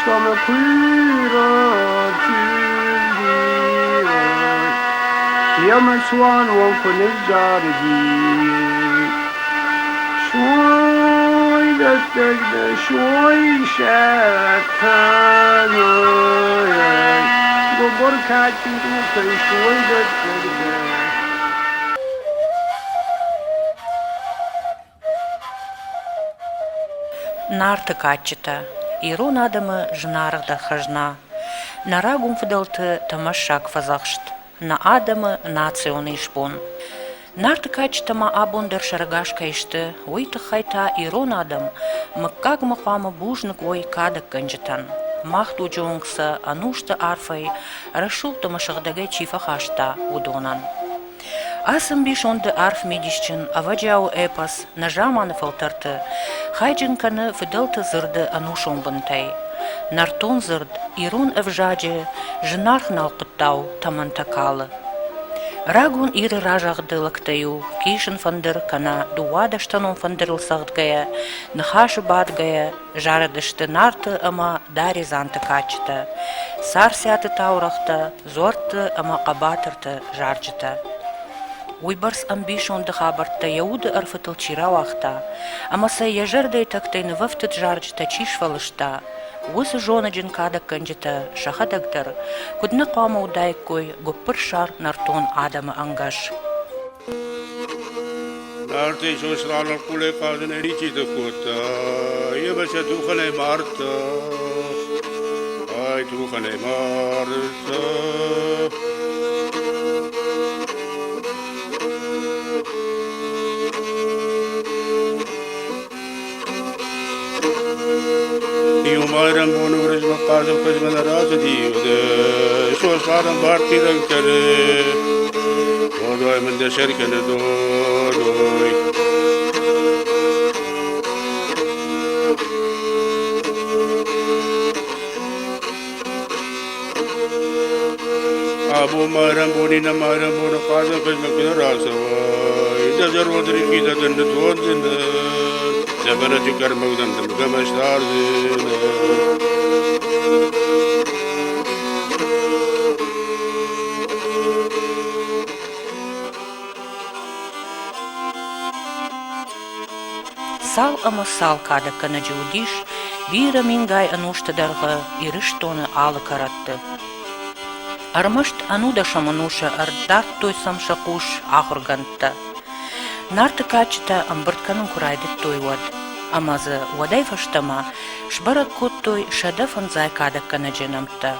Som queera Yama swan won't put his jardi. Shoy the shoy shatana. Go catching to say shoy the Нарты качета, ирон адымы жнарыгда хажна. Нарагум фыдылты тамашак фазахшт, на адымы национы ишпон. Нарты качетама абондыр шаргашка ишты, ойты хайта ирон адым, мыккаг махвамы бужнык ой кадык гынжытан. Махт уджонгса анушты арфай, рашул тамашагдаге чифа хашта удонан. Асым бишонды арф медишчин, аваджау эпас, нажаманы фалтарты, хайджинканы фыдылты зырды анушон бынтай. Нартон зырд, ирун эвжаджи, жынарх налқыттау тамантакалы. Рагун иры ражағды лактаю, кишын фандыр кана дуадаштанон фандырылсағдгая, нахашы бадгая, жарыдышты нарты ама даризанты качыта, сарсяты таурахта, зорты ама қабатырты жаржыта. Уйбарс амбишон дхабарта яуды арфатыл чирауахта, амаса яжырдай тактайны вафтыт жаржыта чишвалышта, Усы жона джинкада канджита шахадагдыр, кудны қама удайкой гуппыр шар нартон адамы ангаш. Нарты шошлалар куле казын эричи дыкута, ебаша тухалай марта, ай тухалай марта. Umarım bunu vuruşmak kazım kızmada razı diyordu. Şoşlarım barti renkleri, odoymun da şerkeni dodoy. Abu umarım bunu kazım kızmakta razı var. Dazar odri ki dadını doğdunu. Zabana çıkarmaktan da mıkamışlardı. Сал ама сал када канаджи удиш, бира мингай ануштадарга ирыштоны алы каратты. Армашт анудашам ануша ардарт той самшакуш ахургантта. Нарты качыта амбыртканын курайды той вад. Амазы вадай фаштама шбарат кот той шадафан зай када канаджинамта.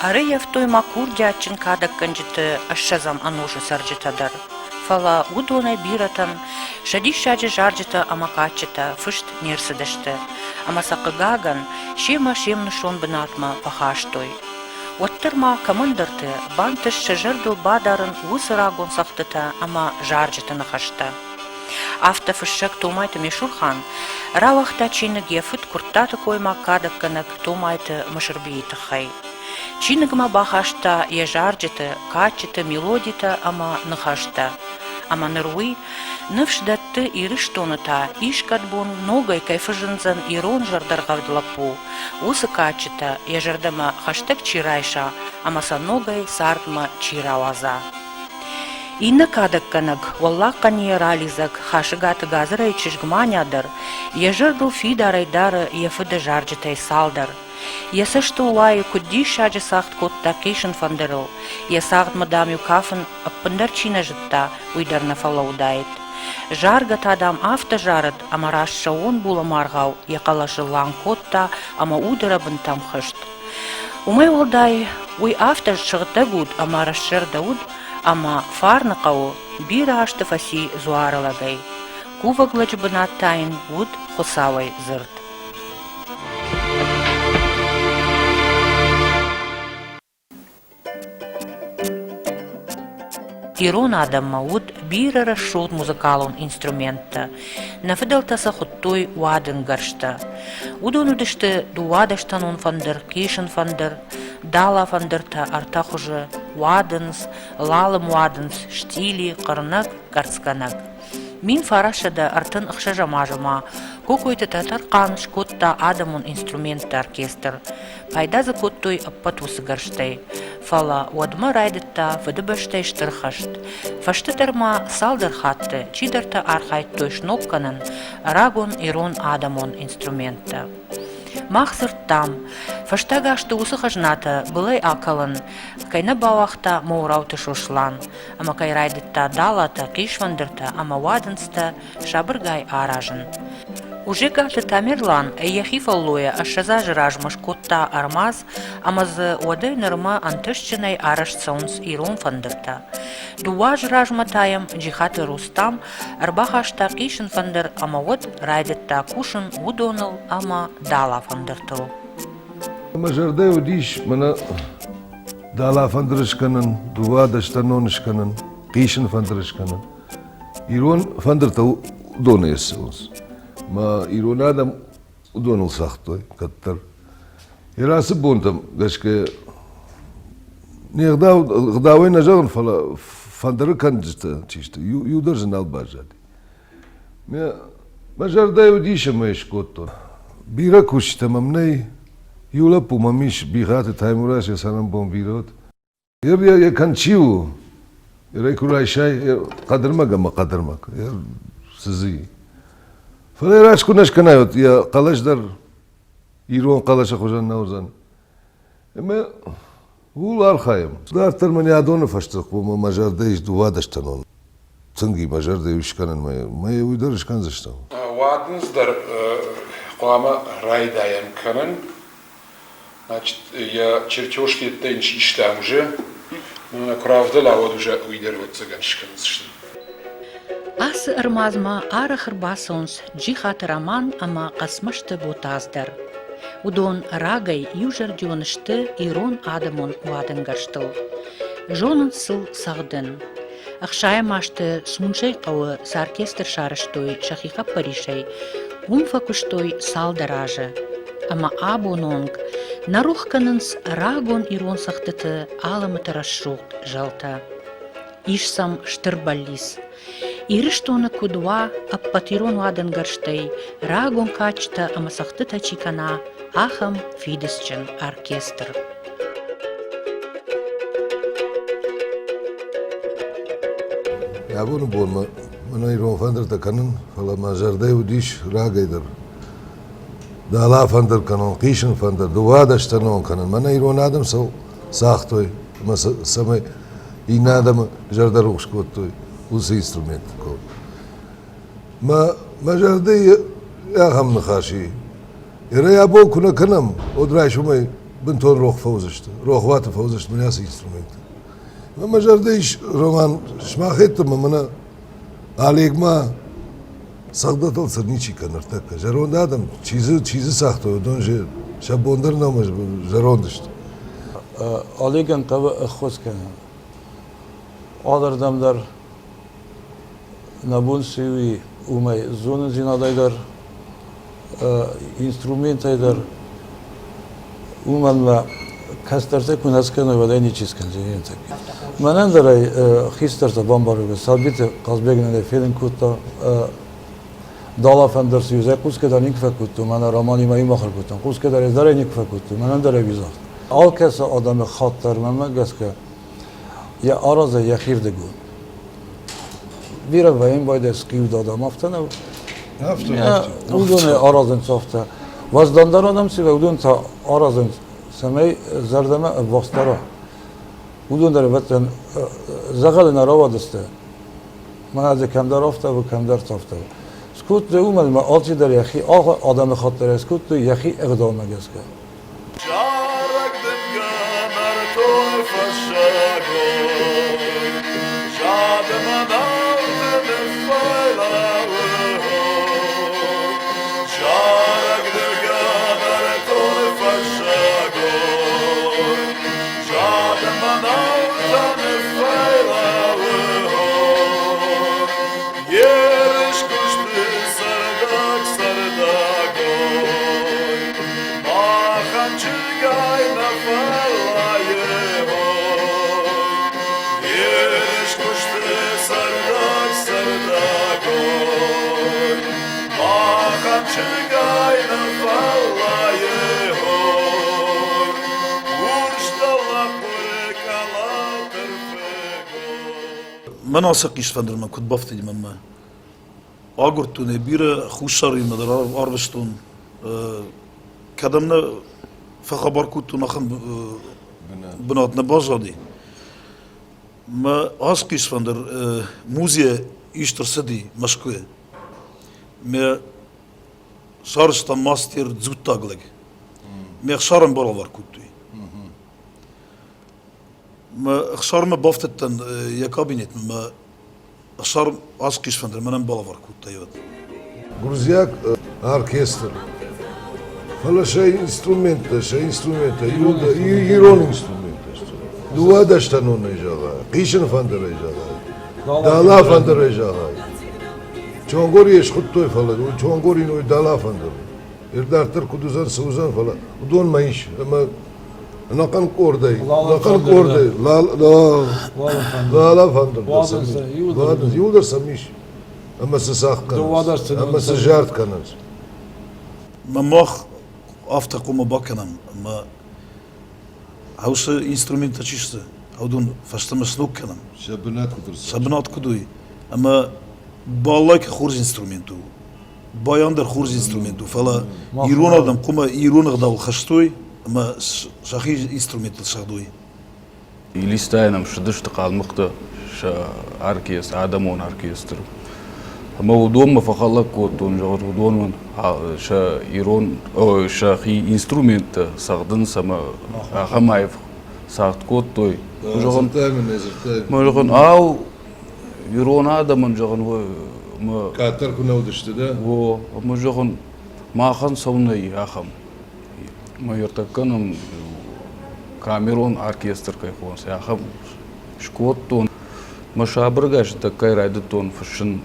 Арыяв той макур дячын када канджиты ашшазам ануша сарджитадар. Фала удонай биратан шадиш шаджи жарджита ама качыта фышт нерсыдышты. Ама сақыгаган шема шемнышон бынатма пахаштой. Оттырма командырты бантыш шыжырдыл бадарын усырагон сақтыта ама жарджыты нахашта. Афта фышшак томайты мешурхан, равахта чиныге фыт курттаты койма кадак кынак томайты мышырбейты хай. Чиныгма бахашта я жарджыты, качыты, мелодита ама нахашта. Ама нырвы нывшдатты ирыштоныта, ишкадбон ногай кайфыжынзан ирон жардаргавдлапу. Усы качыта, я жардама хаштаг чирайша, амаса ногай сартма чираваза. Инна кадакканак, валлах каньерализак, хашыгаты газырай чижгманядыр, я жардыл фидарайдары, я фыды жарджытай салдар. Я сышты улайы кудди шаджы сахт котта кейшін фандырыл, я сахт мадамю кафын аппындар чина жытта, уйдарна фалаудайт. Жарга тадам авто жарыт, ама расша он була маргау, я калашы лан котта, ама удыра бынтам хышт. Умай олдай, уй авто шығыта гуд, ама расшыр дауд, ама фарны қау, бір ашты фаси зуарылагай. Куваглач бына тайын гуд хосавай зырт. Ирон адамма уд бира расшут музыкалон инструмента. Нафидалтаса хуттой уадын гаршта. Удон удышты дуадаштанон фандыр, кейшін фандыр, дала фандырта артахужы, уадынс, лалым уадынс, штили, қырнак, гарцканак. Мин фарашада артын ықша жама-жама, Какой-то татарканыш котта адамун инструменты оркестр. Пайдазы коттой аппатусы гарштай. Фала уадма райдытта выдыбаштай штырхашт. Фаштытарма салдар хатты, чидарта архайт той шнопканын, рагон ирон адамон инструмента. Махсыр там, фаштагашты усы хажната былай акалын, кайна бауахта маурауты шошлан, ама кай райдытта далата, кишвандырта, ама вадынста шабыргай аражын. Уже гаты тамерлан, яхи фаллуя, ашаза жражмаш котта армаз, амазы уадай нырма антышчынай араш цаунс ирон фандырта. Дуа жражма таям, джихаты рустам, арбахашта кишын фандыр, ама вот райдытта кушын удоныл, ама дала фандыртыл. Мажардай удиш, мана дала фандырышканын, дуа даштанонышканын, кишын фандырышканын. Ирон фандыртыл удоны есіліз. Ма ирон адам удоныл сақтой, каттар. Ирасы бонтам, гашке не гдавай нажағын фала фандыры канджыта чишты, юдаржын албажады. Мажардай удиша маеш котто. Бира кушта мамней, юла пумамиш бихаты таймураш я санам бом бирот. Я канчиу, я курайшай, кадырмага кадырмак, я сызы. Фалераш кунаш канайот, я калашдар, ирон калаша хожан наузан. Эме ул архаем. Дартар мани адоны фаштық, бома мажардай дувадаштанон. Цынги мажардай ушканан май уйдарышкан заштан. Вадыныздар қоғама райдайым канын. Значит, я чертежки тенчи иштам уже. Кравдал, а вот уже уйдерват цыганшкан заштан. Асы ырмазма ары хырбасонс джихаты роман ама қасмашты ботаздар. Удон рагай южар дионышты ирон адамон уадынгарштыл. Жонын сыл сағдын. Ақшай машты суншай қауы с оркестр шарыштой шахиха паришай, умфа куштой салдаражы. Ама абононг нарухканынс рагон ирон сақтыты алымыты расшуқ жалта. Ишсам штырбаллис. Ирыштоны кудуа аппатирон уадынгарштай, рагон качта ама сақтыта чикана ахам фидесчен оркестр. Я bunu bolma, mana iron fandır da kanın, fala mazarday udiş ragaydır. Dala fandır kanın, kişin fandır, duvadaştanon kanın. Mana iron adam sağtoy, mas samay inadamı jardar uskottoy, uz instrument ko. Mazarday ya ham nxashi. Ira ya bol kuna kanam, odray shumay binton roh fawzıştı. Rohvat fawzıştı, manyas instrument. Mazarday roman şmahette mana Алегма сагдатал сырничи канартака. Жарон адам чизы сахто, он же шабондар намаж жарондышт. Алеган кава хоскан. Алардамдар набун сиви умай зона зинадайдар инструментайдар уманла кастарта кунаскана ваданичискан зинтак. Манандарай хистарта бомбаруга салбите казбегнене филин кутта дала фандерс юзе кускеда никфа кутту мана романи май махар кутту кускеда рездаре никфа кутту манандарай визах ал каса адаме хаттар мама гаска я араза я хирдегу бира ваим байда скив дадам афтана удоне аразен софта ваздандар адам си удон та аразен самай зардама вастара Udon dare vatan zagal na ravadiste. Man az kamdar afta و kamdar tafta. Skut de umad ma alti dare yakhi adam khater skut de yakhi iqdam magaska. Чигайна фаллае гор, урштала пурекала терфего. من عاشق فندر من كنت بافتي من ما أقولتوني بيرة خوشاري مدر أربشتون كدمنا فخبر كنتو نخن بنات نبازادي ما عاشق فندر موزية إشتر سدي مشكوه ما شارشتان ماستر زود تاغلق ما خشارن براور كنتوي ما خشار ما بافتتن يا كابينت ما خشار عاشقيش فندر منن بالاور كنت ايوه Грузияк оркестр. Фала шай инструмента, юлда ирон инструмента. Дуада штанона ижала, қишин фандера ижала, дала фандера ижала. Чонгори еш хуттой фала, чонгори ной дала фандера. Ирдартер кудузан саузан фала, удон маиш, ама نقن كوردي نقن كوردي لا لا فندر يودر سميش اما سساخ كنز اما سجارت كنز ما مخ افتقو ما بكنم ما هاوس انسترومنت تشيست هودون فاستم سلوك كنم شبنات كدوي اما بالك خورز انسترومنتو باياندر خورز انسترومنتو فلا يرون ادم كما يرون غداو خشتوي ما شاخي انسترومنت الشادوي يليستاينم شدشت قال مقطع شا اركيس ادمون اركيستر اما ودوم فخلق كوتون جور ودون شا ايرون او شاخي انسترومنت ساغدن سما خمايف ساغت كوتوي جون ما جون او يرون ادمون جون ما كاتر كنا ودشت ده و ما جون ما خن سوني اخم ما يرتكنم كاميرون оркестр кайхон сяхам шкоттон машабыргаш такай райдтон фшин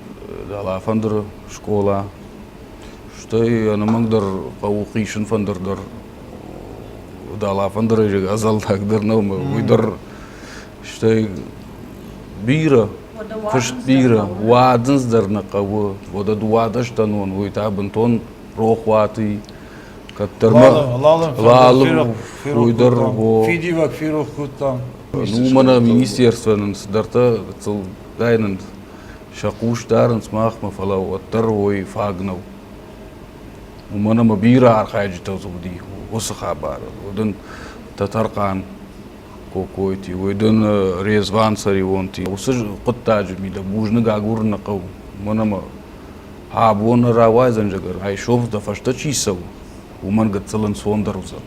дала фандер школа что я намагдер паухишин фандердер дала фандер азал тагдер но уйдер что бира фш бира ваденсдер на кого вода дуадаш танон уйтабентон рохвати Лалым, Фидивак, Фиров, Куттам. Ну, мана министерствен сдарта цел гайнен шакуш дарен смахма фалау оттарой фагнау. Мана мабира архайджи тазуди, осахабар. Оден татаркан кокойти, оден резван саривонти. Осаж коттаджи мида бужны гагур накау. Мана ма абон равайзан жагар. Айшов да фашта чисау. ومن قد صلن صوندر وصل.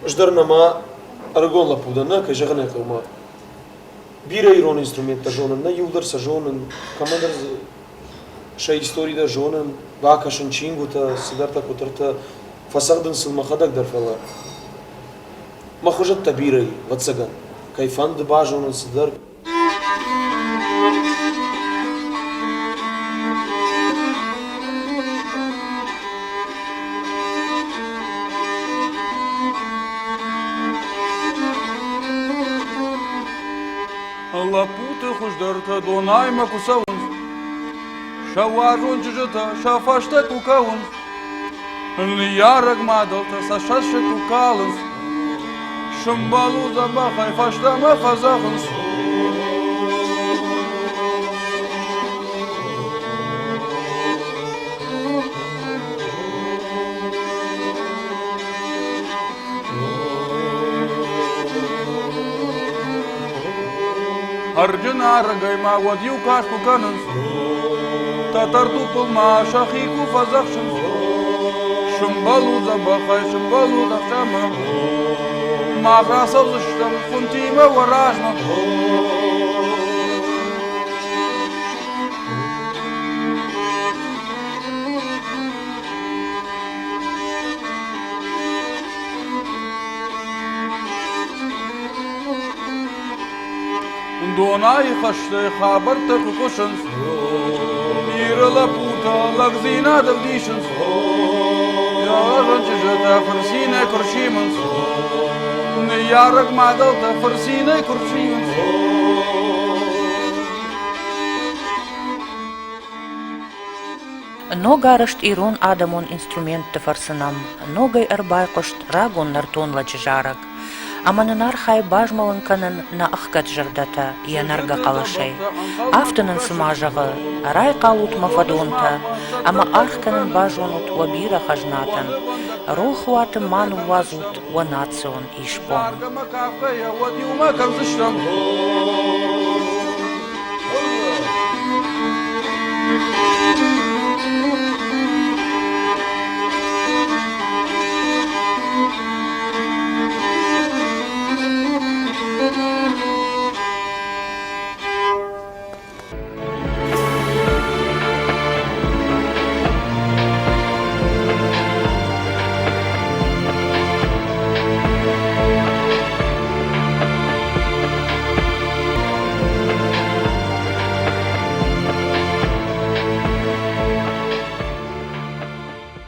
جدرنا ما أرجون لبودنا كجغنا كوما. بيرا يرون إنسترومنت جونن نا يودر سجونن كمان در شيء ستوري دا جونن باكشن چينغو تا سدرتا كترتا فسادن سلما خدك در فلا. ما خجت تبيري واتسجن كيفان دبا جونن سدر. Лапуты хуждарта донай макусаун, шаварон чужата, шафашта кукаун, ярак мадалта сашаша кукалун, шамбалу забахай фашта мафазахун. Arjuna ragayma wadiu kashku kanans Tatartu pulma shahiku fazakshans Shumbalu zabakhay shumbalu dakhama Mahrasa zishtam funtima warajma دوناي خشت خابرت كوشنس يرى لابوتا لغزينا دبديشنس يا رنجتا فرسينا كرشيمنس نيارك معدلتا فرسينا كرشيمنس Nogarışt irun adamon instrumentte farsanam, nogay erbayqoşt ragon narton lacıjarak. Amanınar hay bajmalınkanın na ahkat jardata, yanarga qalışay. Aftının sımajağı, ray qalut mafadonta, ama arkanın bajonut wabira hajnatan. Rohwatı manu wazut wa nation işpon. Thank you.